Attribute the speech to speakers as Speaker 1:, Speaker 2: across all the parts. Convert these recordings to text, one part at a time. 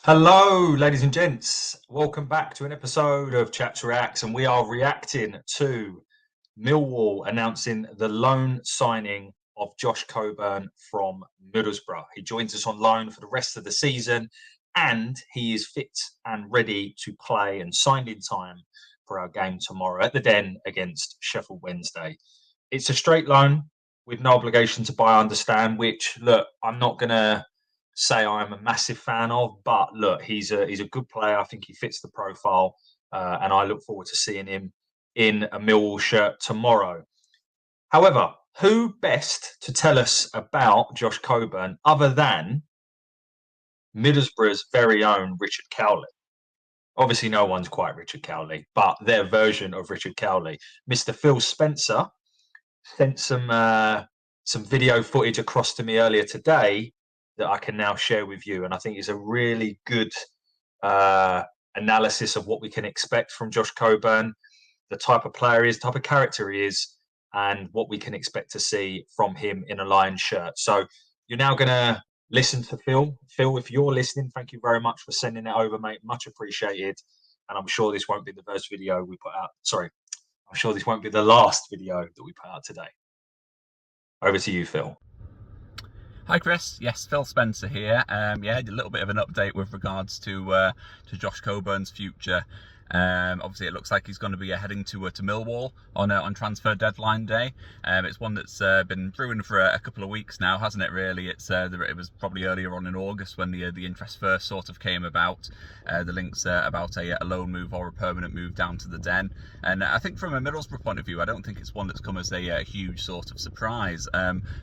Speaker 1: Hello, ladies and gents. Welcome back to an episode of Chats Reacts, and we are reacting to Millwall announcing the loan signing of Josh Coburn from Middlesbrough. He joins us on loan for the rest of the season, and he is fit and ready to play and signed in time for our game tomorrow at the Den against Sheffield Wednesday. It's a straight loan with no obligation to buy, I understand, which, look, I'm not going to say I'm a massive fan of, but look, he's a good player. I think he fits the profile, and I look forward to seeing him in a Millwall shirt tomorrow. However, who best to tell us about Josh Coburn other than Middlesbrough's very own Richard Cawley? Obviously, no one's quite Richard Cawley, but their version of Richard Cawley. Mr. Phil Spencer sent some video footage across to me earlier today that I can now share with you, and I think is a really good analysis of what we can expect from Josh Coburn, the type of player he is, type of character he is, and what we can expect to see from him in a Lions shirt. So you're now going to listen to Phil. Phil, if you're listening, thank you very much for sending it over, mate. Much appreciated. And I'm sure this won't be the first video we put out. Sorry, I'm sure this won't be the last video that we put out today. Over to you, Phil.
Speaker 2: Hi Chris, yes, Phil Spencer here. A little bit of an update with regards to Josh Coburn's future. Obviously, it looks like he's going to be heading to Millwall on transfer deadline day. It's one that's been brewing for a couple of weeks now, hasn't it? Really, it was probably earlier on in August when the interest first sort of came about. The links about a loan move or a permanent move down to the Den, and I think from a Middlesbrough point of view, I don't think it's one that's come as a huge sort of surprise.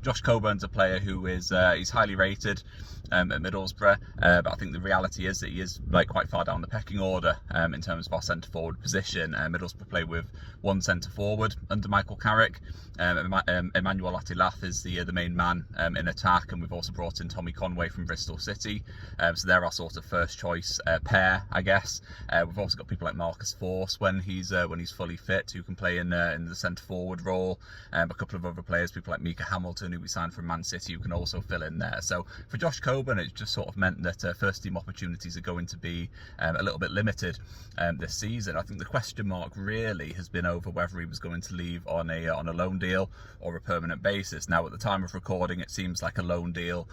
Speaker 2: Josh Coburn's a player who is he's highly rated at Middlesbrough, but I think the reality is that he is quite far down the pecking order in terms of our centre forward position. Middlesbrough play with one centre forward under Michael Carrick. Emmanuel Atilath is the main man in attack, and we've also brought in Tommy Conway from Bristol City. So they're our sort of first choice pair, I guess. We've also got people like Marcus Force when he's fully fit, who can play in the centre forward role. A couple of other players, people like Mika Hamilton, who we signed from Man City, who can also fill in there. So for Josh Coburn, it just sort of meant that first team opportunities are going to be a little bit limited this season. I think the question mark really has been over whether he was going to leave on a loan deal or a permanent basis. Now, at the time of recording, it seems like a loan deal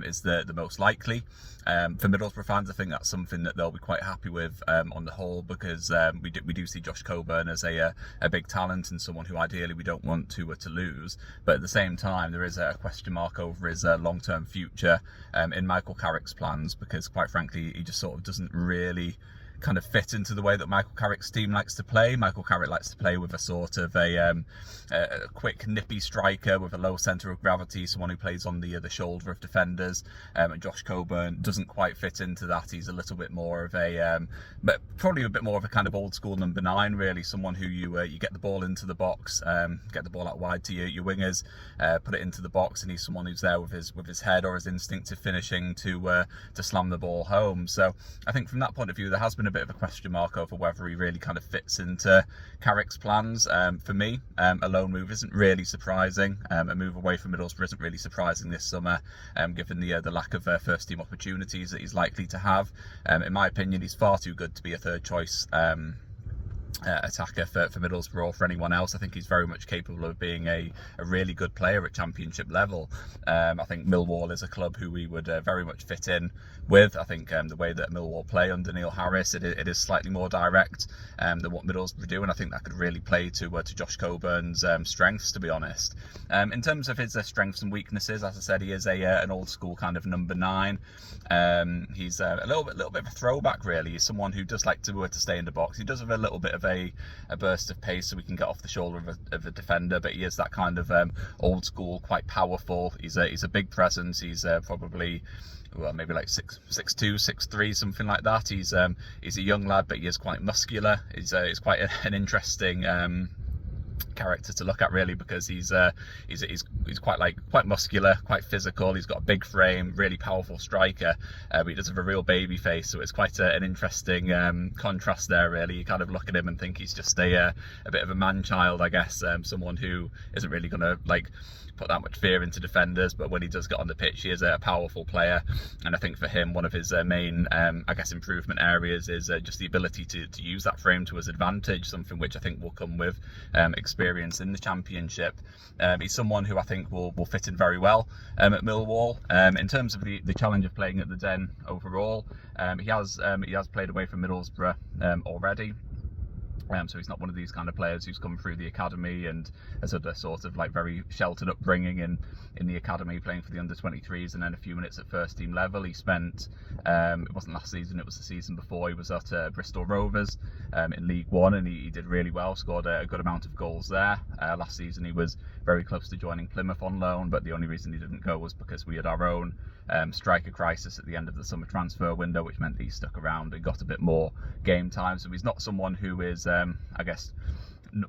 Speaker 2: is the most likely. For Middlesbrough fans, I think that's something that they'll be quite happy with on the whole, because we do see Josh Coburn as a big talent and someone who ideally we don't want to lose. But at the same time, there is a question mark over his long-term future in Michael Carrick's plans, because quite frankly, he just sort of doesn't really kind of fit into the way that Michael Carrick's team likes to play. Michael Carrick likes to play with a sort of a quick, nippy striker with a low centre of gravity, someone who plays on the shoulder of defenders. And Josh Coburn doesn't quite fit into that. He's a little bit more of but probably a bit more of a kind of old school number 9, really. Someone who you get the ball into the box, get the ball out wide to your wingers, put it into the box, and he's someone who's there with his head or his instinctive finishing to slam the ball home. So I think from that point of view, there has been a bit of a question mark over whether he really kind of fits into Carrick's plans. For me, a loan move isn't really surprising. A move away from Middlesbrough isn't really surprising this summer, given the lack of first team opportunities that he's likely to have. In my opinion, he's far too good to be a third choice attacker for Middlesbrough or for anyone else. I think he's very much capable of being a really good player at championship level. I think Millwall is a club who we would very much fit in with. I think the way that Millwall play under Neil Harris, it is slightly more direct than what Middlesbrough do, and I think that could really play to Josh Coburn's strengths, to be honest. In terms of his strengths and weaknesses, as I said, he is an old school kind of number 9. He's a little bit of a throwback, really. He's someone who does like to stay in the box. He does have a little bit of a burst of pace, so we can get off the shoulder of a defender, but he is that kind of old school, quite powerful. He's a big presence. He's probably maybe like 6'2", 6'3", something like that. He's a young lad, but he is quite muscular. He's quite an interesting character to look at, really, because he's quite muscular, quite physical. He's got a big frame, really powerful striker, but he does have a real baby face, so it's quite an interesting contrast there, really. You kind of look at him and think he's just a bit of a man-child, I guess, someone who isn't really going to put that much fear into defenders, but when he does get on the pitch, he is a powerful player. And I think for him, one of his main improvement areas is just the ability to use that frame to his advantage, something which I think will come with experience in the Championship. He's someone who I think will fit in very well at Millwall. In terms of the challenge of playing at the Den overall, he has played away from Middlesboro already. So he's not one of these kind of players who's come through the academy and has had a sort of very sheltered upbringing in the academy, playing for the under-23s and then a few minutes at first team level. He spent, it wasn't last season, it was the season before, he was at Bristol Rovers in League One, and he did really well, scored a good amount of goals there. Last season he was very close to joining Plymouth on loan, but the only reason he didn't go was because we had our own striker crisis at the end of the summer transfer window, which meant that he stuck around and got a bit more game time. So he's not someone who is,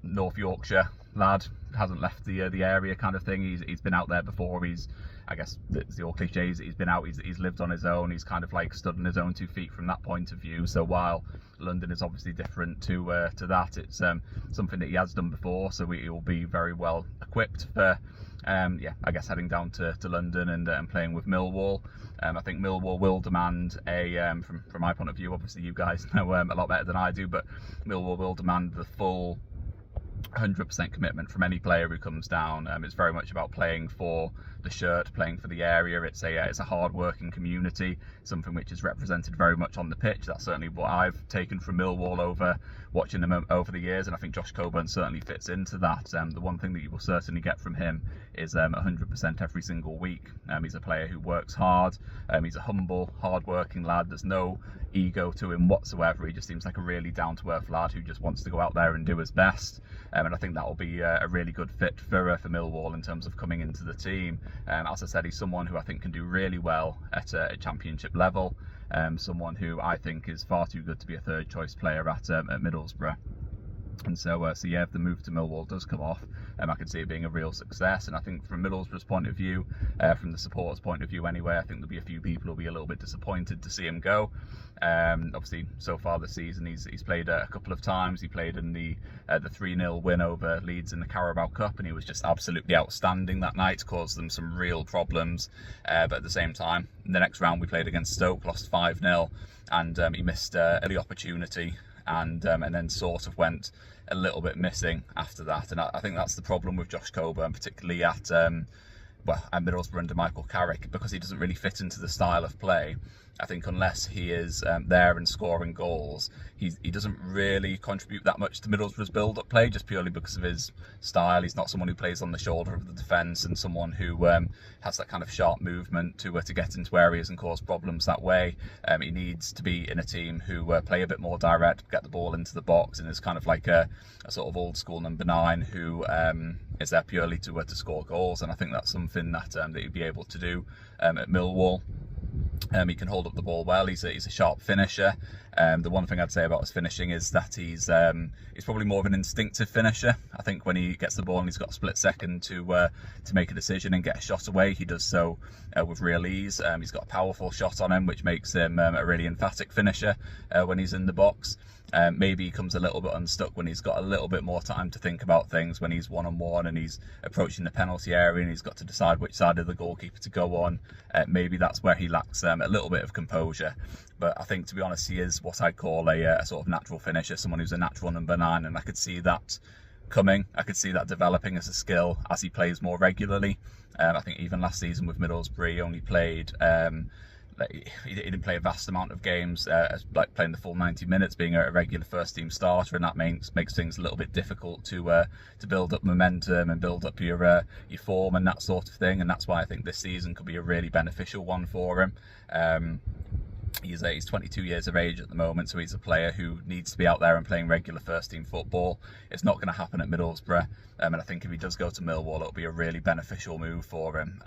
Speaker 2: North Yorkshire lad, hasn't left the area kind of thing. He's been out there before. He's, I guess, the old cliches. He's been out. He's lived on his own. He's kind of stood on his own 2 feet from that point of view. So while London is obviously different to that, it's something that he has done before. So he will be very well equipped for heading down to London and playing with Millwall. I think Millwall will demand from my point of view, obviously you guys know a lot better than I do, but Millwall will demand the full 100% commitment from any player who comes down. It's very much about playing for the shirt, playing for the area. It's a hard-working community, something which is represented very much on the pitch. That's certainly what I've taken from Millwall over watching them over the years, and I think Josh Coburn certainly fits into that. The one thing that you will certainly get from him is 100% every single week. He's a player who works hard. He's a humble, hard-working lad. There's no ego to him whatsoever. He just seems like a really down-to-earth lad who just wants to go out there and do his best. And I think that will be a really good fit for Millwall in terms of coming into the team. As I said, he's someone who I think can do really well at a Championship level. Someone who I think is far too good to be a third choice player at Middlesbrough. And so if the move to Millwall does come off, I can see it being a real success. And I think from Middlesbrough's point of view, from the supporters' point of view anyway, I think there'll be a few people who'll be a little bit disappointed to see him go. Obviously, so far this season, he's played a couple of times. He played in the 3-0 win over Leeds in the Carabao Cup, and he was just absolutely outstanding that night, caused them some real problems. But at the same time, in the next round we played against Stoke, lost 5-0, and he missed early opportunity. And then sort of went a little bit missing after that. And I think that's the problem with Josh Coburn, particularly at Middlesbrough under Michael Carrick, because he doesn't really fit into the style of play. I think unless he is there and scoring goals, he doesn't really contribute that much to Middlesbrough's build-up play, just purely because of his style. He's not someone who plays on the shoulder of the defence, and someone who has that kind of sharp movement to get into areas and cause problems that way. He needs to be in a team who play a bit more direct, get the ball into the box, and is kind of like a sort of old school number 9 who is there purely to score goals. And I think that's something that he'd be able to do at Millwall. He can hold up the ball well. He's a sharp finisher. The one thing I'd say about his finishing is that he's probably more of an instinctive finisher. I think when he gets the ball and he's got a split second to make a decision and get a shot away, he does so with real ease. He's got a powerful shot on him, which makes him a really emphatic finisher when he's in the box. Maybe he comes a little bit unstuck when he's got a little bit more time to think about things, when he's one-on-one and he's approaching the penalty area and he's got to decide which side of the goalkeeper to go on. Maybe that's where he lacks a little bit of composure. But I think, to be honest, he is what I'd call a sort of natural finisher, someone who's a natural number 9, and I could see that coming. I could see that developing as a skill as he plays more regularly. I think even last season with Middlesbrough, he only played... he didn't play a vast amount of games, like playing the full 90 minutes, being a regular first team starter, and that makes things a little bit difficult to build up momentum and build up your form and that sort of thing. And that's why I think this season could be a really beneficial one for him. He's 22 years of age at the moment, so he's a player who needs to be out there and playing regular first-team football. It's not going to happen at Middlesbrough, and I think if he does go to Millwall, it'll be a really beneficial move for him.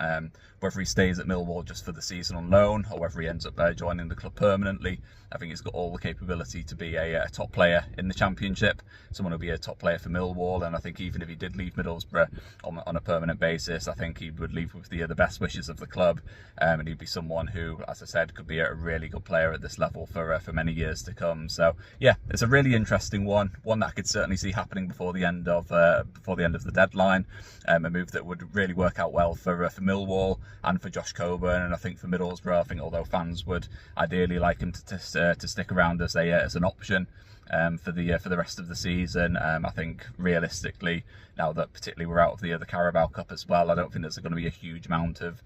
Speaker 2: Whether he stays at Millwall just for the season on loan, or whether he ends up joining the club permanently, I think he's got all the capability to be a top player in the Championship, someone who'll be a top player for Millwall. And I think even if he did leave Middlesbrough on a permanent basis, I think he would leave with the best wishes of the club, and he'd be someone who, as I said, could be a really good player at this level for many years to come. So yeah, it's a really interesting one that I could certainly see happening before the end of the deadline. A move that would really work out well for Millwall and for Josh Coburn, and I think for Middlesbrough. I think although fans would ideally like him to stick around as an option for the rest of the season, I think realistically, now that particularly we're out of the Carabao Cup as well, I don't think there's going to be a huge amount of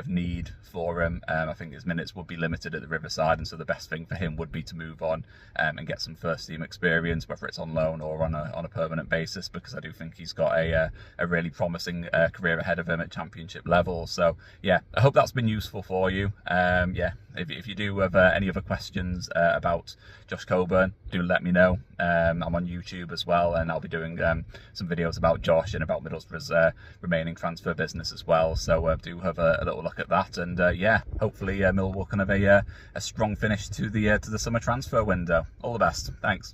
Speaker 2: need for him. I think his minutes would be limited at the Riverside, and so the best thing for him would be to move on and get some first team experience, whether it's on loan or on a permanent basis, because I do think he's got a really promising career ahead of him at Championship level. So yeah, I hope that's been useful for you. Yeah, if you do have any other questions about Josh Coburn, do let me know. I'm on YouTube as well, and I'll be doing some videos about Josh and about Middlesbrough's remaining transfer business as well. So do have a little look at that, and yeah, hopefully Millwall can have a strong finish to the summer transfer window. All the best. Thanks.